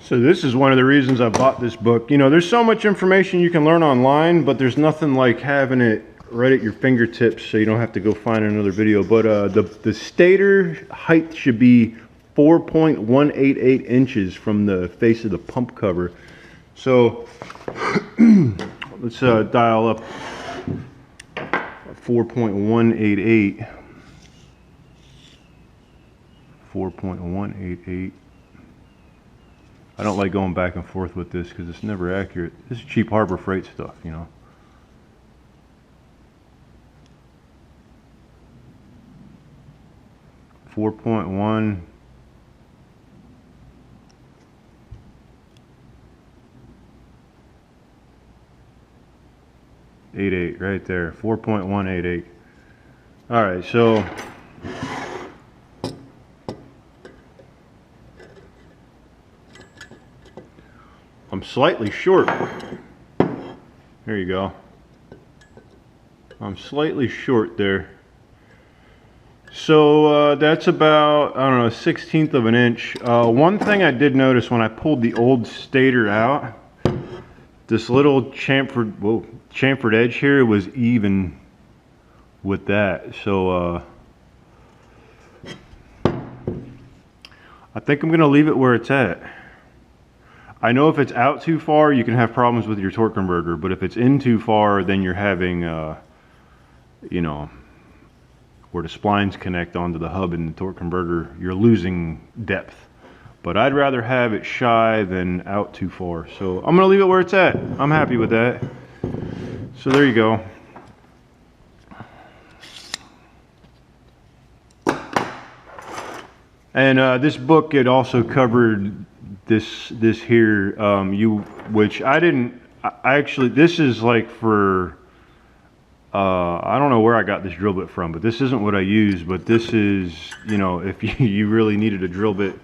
So this is one of the reasons I bought this book. You know, there's so much information you can learn online, but there's nothing like having it right at your fingertips so you don't have to go find another video. But the stator height should be 4.188 inches from the face of the pump cover. So let's dial up 4.188. 4.188. I don't like going back and forth with this because it's never accurate. This is cheap Harbor Freight stuff, you know. Four point one. .88 right there. 4.188. All right, so I'm slightly short. There you go. I'm slightly short there. So that's about, I don't know, 1/16 of an inch. One thing I did notice when I pulled the old stator out, this little chamfered edge here was even with that. So I think I'm gonna leave it where it's at. I know if it's out too far, you can have problems with your torque converter, but if it's in too far, then you're having, you know, where the splines connect onto the hub in the torque converter, you're losing depth. But I'd rather have it shy than out too far. So I'm gonna leave it where it's at. I'm happy with that. So there you go. And this book, it also covered this here, which I didn't, I actually, this is like for, I don't know where I got this drill bit from, but this isn't what I use, but this is, you know, if you really needed a drill bit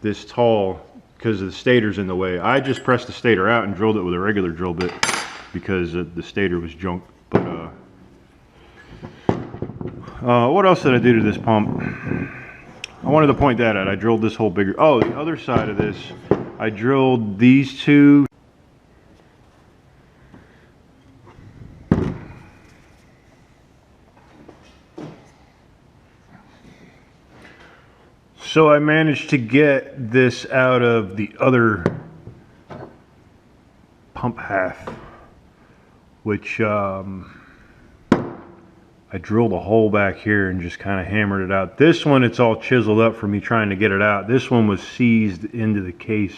this tall because the stator's in the way. I just pressed the stator out and drilled it with a regular drill bit because the stator was junk. But what else did I do to this pump? I wanted to point that out. I drilled this hole bigger. Oh, the other side of this, I drilled these two. So I managed to get this out of the other pump half, which I drilled a hole back here and just kind of hammered it out. This one, it's all chiseled up for me trying to get it out. This one was seized into the case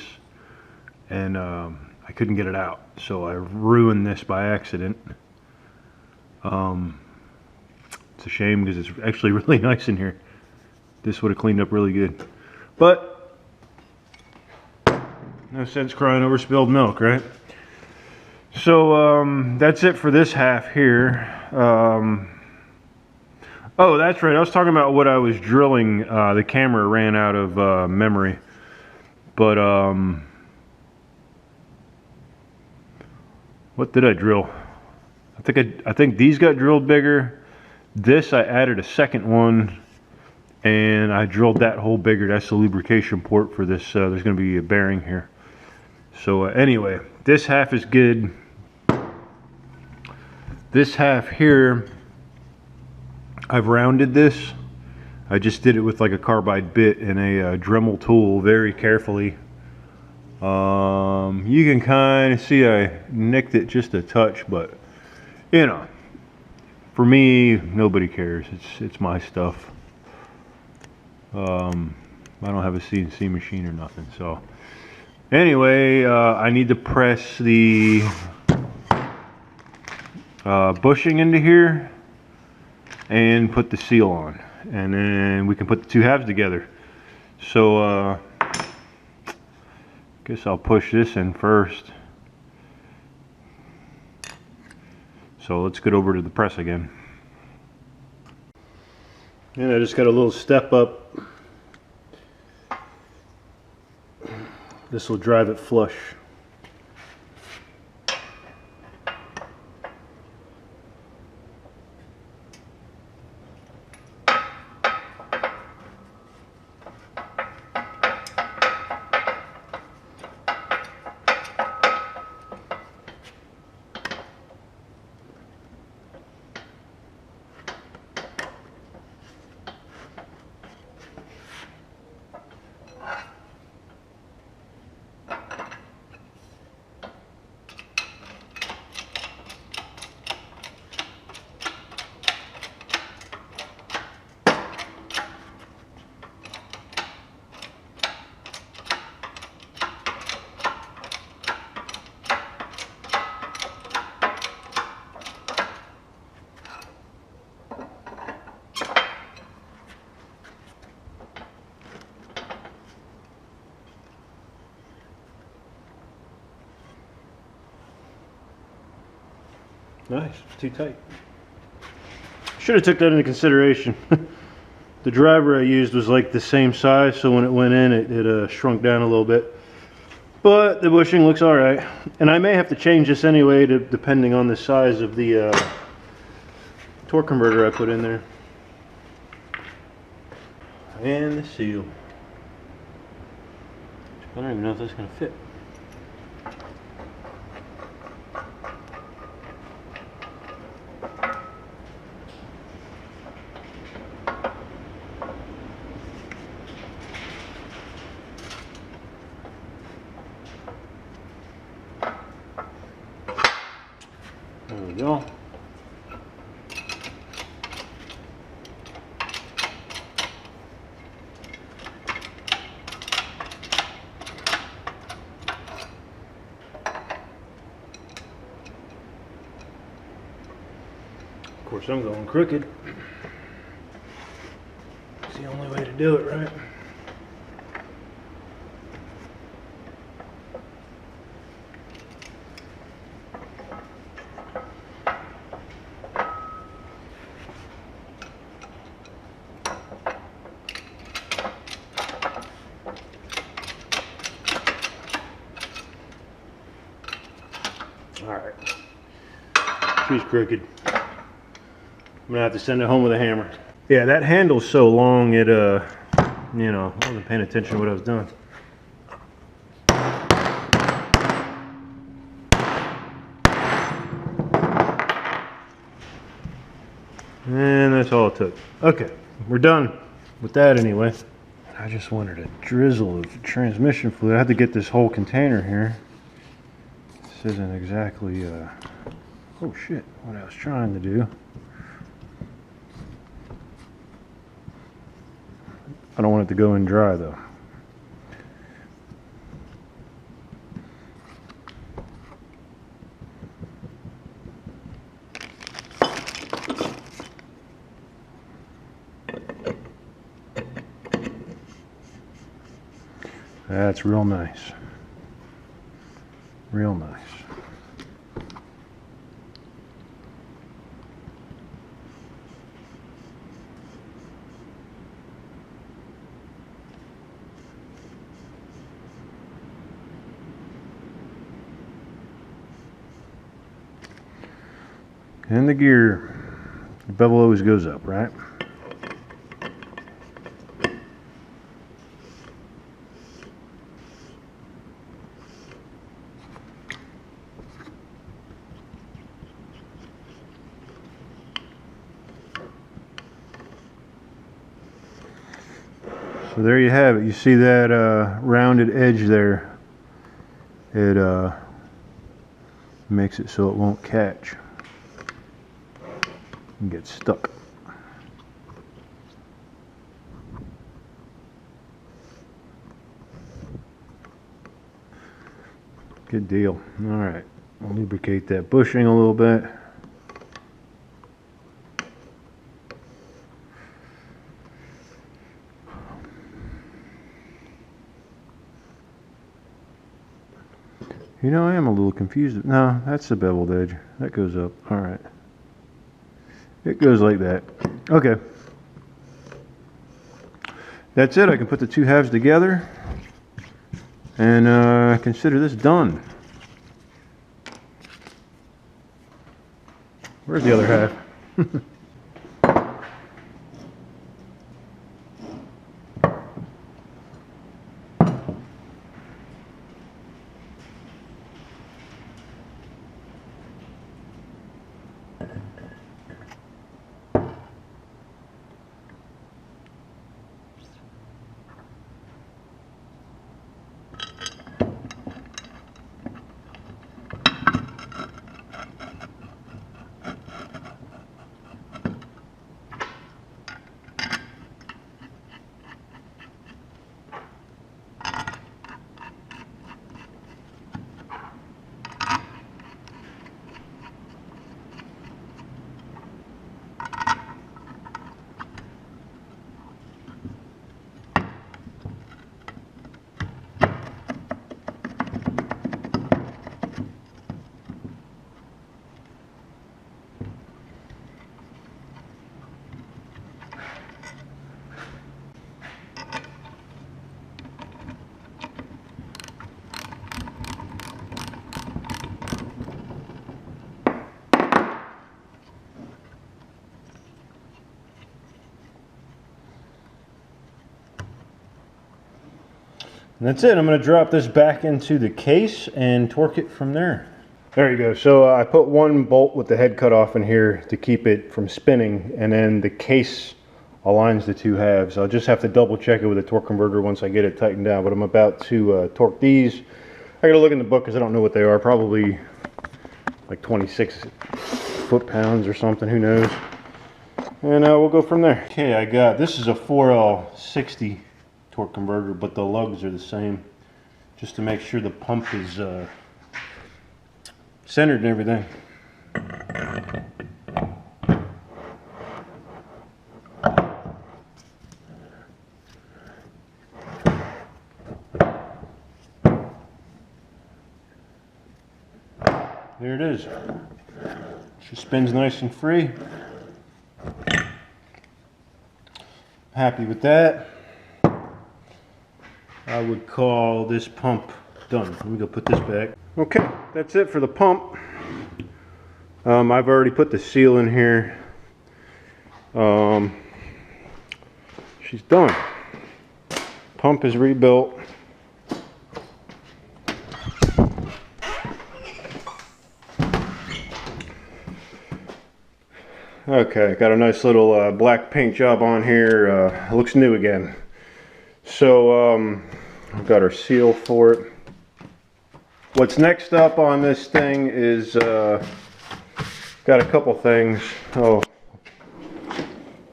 and I couldn't get it out. So I ruined this by accident. It's a shame because it's actually really nice in here. This would have cleaned up really good. But no sense crying over spilled milk, right? So that's it for this half here. Oh, that's right. I was talking about what I was drilling. The camera ran out of memory. But what did I drill? I think these got drilled bigger. This I added a second one, and I drilled that hole bigger. That's the lubrication port for this. There's going to be a bearing here. So anyway, this half is good. This half here, I've rounded this. I just did it with like a carbide bit and a Dremel tool very carefully. You can kind of see I nicked it just a touch, but you know, for me, nobody cares. It's my stuff. I don't have a CNC machine or nothing. So anyway, I need to press the bushing into here and put the seal on, and then we can put the two halves together. So guess I'll push this in first. So let's get over to the press again. And I just got a little step up. This will drive it flush. Nice, too tight. Should have took that into consideration. The driver I used was like the same size, so when it went in, it shrunk down a little bit. But the bushing looks all right. And I may have to change this anyway, depending on the size of the torque converter I put in there. And the seal. I don't even know if that's going to fit. There we go. Of course, I'm going crooked. It's the only way to do it, right? All right. She's crooked. I'm gonna have to send it home with a hammer. Yeah, that handle's so long, it you know, I wasn't paying attention to what I was doing. And that's all it took. Okay, we're done with that anyway. I just wanted a drizzle of transmission fluid. I had to get this whole container here. This isn't exactly oh shit, what I was trying to do. I don't want it to go in dry though. That's real nice. Real nice. And the gear, the bevel always goes up, right? So there you have it. You see that rounded edge there? It makes it so it won't catch and get stuck. Good deal. All right, I'll lubricate that bushing a little bit. You know, I am a little confused. No, that's the beveled edge. That goes up. All right. It goes like that. Okay. That's it. I can put the two halves together and consider this done. Where's the other half? And that's it. I'm going to drop this back into the case and torque it from there. There you go. So I put one bolt with the head cut off in here to keep it from spinning, and then the case aligns the two halves. I'll just have to double check it with a torque converter once I get it tightened down, but I'm about to torque these. I gotta look in the book because I don't know what they are. Probably like 26 foot-pounds or something, who knows. And we'll go from there. Okay, I got, this is a 4L60 torque converter, but the lugs are the same, just to make sure the pump is centered and everything. There it is. She spins nice and free. Happy with that. I would call this pump done. Let me go put this back. Okay, that's it for the pump. I've already put the seal in here. She's done. Pump is rebuilt. Okay, got a nice little black paint job on here. It looks new again. So I've got our seal for it. What's next up on this thing is got a couple things. Oh,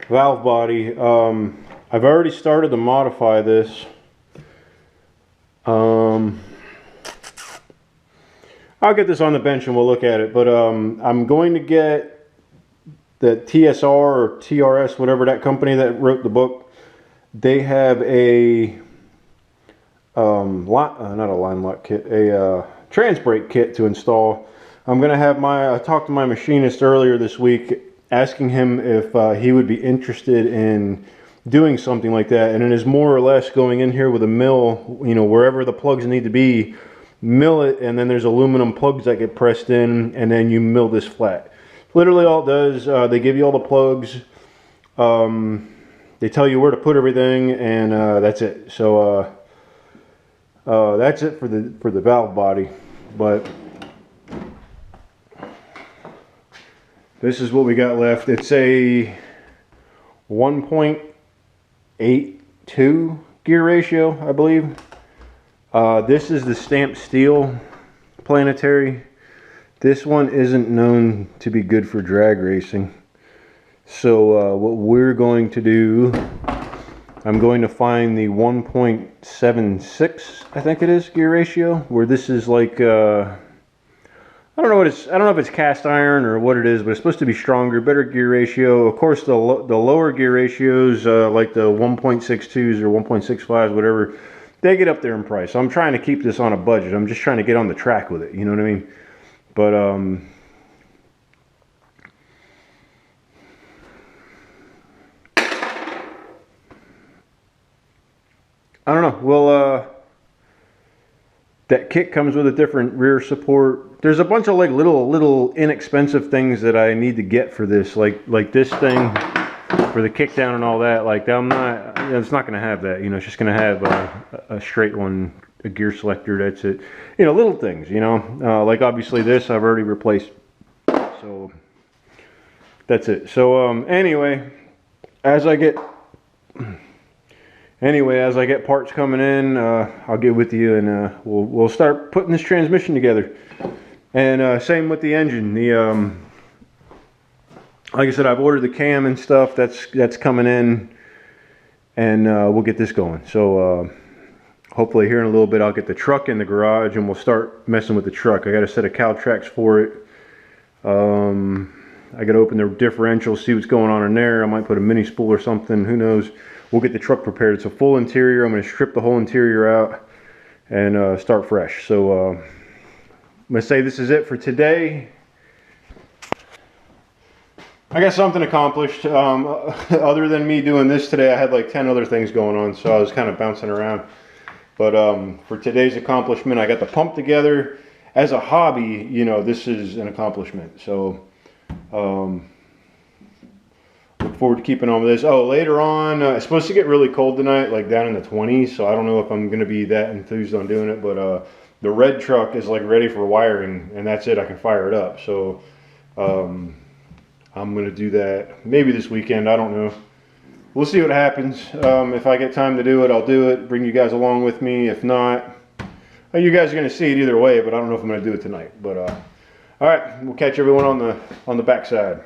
valve body. I've already started to modify this. I'll get this on the bench and we'll look at it. But I'm going to get the TSR or TRS, whatever that company that wrote the book. They have a not a line lock kit, a trans brake kit to install. I'm gonna have I talked to my machinist earlier this week, asking him if he would be interested in doing something like that, and it is more or less going in here with a mill, you know, wherever the plugs need to be, mill it, and then there's aluminum plugs that get pressed in, and then you mill this flat. Literally all it does, they give you all the plugs, they tell you where to put everything, and that's it. So that's it for the valve body. But this is what we got left. It's a 1.82 gear ratio, I believe. This is the stamped steel planetary. This one isn't known to be good for drag racing. So what we're going to do, I'm going to find the 1.76, I think it is, gear ratio, where this is like I don't know if it's cast iron or what it is, but it's supposed to be stronger, better gear ratio. Of course, the lower gear ratios, like the 1.62s or 1.65s, whatever, they get up there in price. So I'm trying to keep this on a budget. I'm just trying to get on the track with it, you know what I mean? But I don't know. Well, that kit comes with a different rear support. There's a bunch of like little inexpensive things that I need to get for this, like this thing for the kickdown and all that. Like it's not going to have that. You know, it's just going to have a straight one, a gear selector. That's it. You know, little things. You know, like obviously this I've already replaced. So that's it. So anyway, as I get parts coming in, I'll get with you, and we'll start putting this transmission together. And same with the engine. The like I said, I've ordered the cam and stuff. That's coming in, and we'll get this going. So hopefully here in a little bit I'll get the truck in the garage and we'll start messing with the truck. I got a set of cow tracks for it. I got to open the differential, see what's going on in there. I might put a mini spool or something, who knows. We'll get the truck prepared. It's a full interior. I'm going to strip the whole interior out and start fresh. So I'm going to say this is it for today. I got something accomplished. Other than me doing this today, I had like 10 other things going on, so I was kind of bouncing around. But for today's accomplishment, I got the pump together. As a hobby, you know, this is an accomplishment. So look forward to keeping on with this. Oh, later on, it's supposed to get really cold tonight, like down in the 20s. So I don't know if I'm going to be that enthused on doing it. But the red truck is like ready for wiring, and that's it. I can fire it up. So I'm going to do that maybe this weekend. I don't know. We'll see what happens. If I get time to do it, I'll do it. Bring you guys along with me. If not, you guys are going to see it either way. But I don't know if I'm going to do it tonight. But all right, we'll catch everyone on the backside.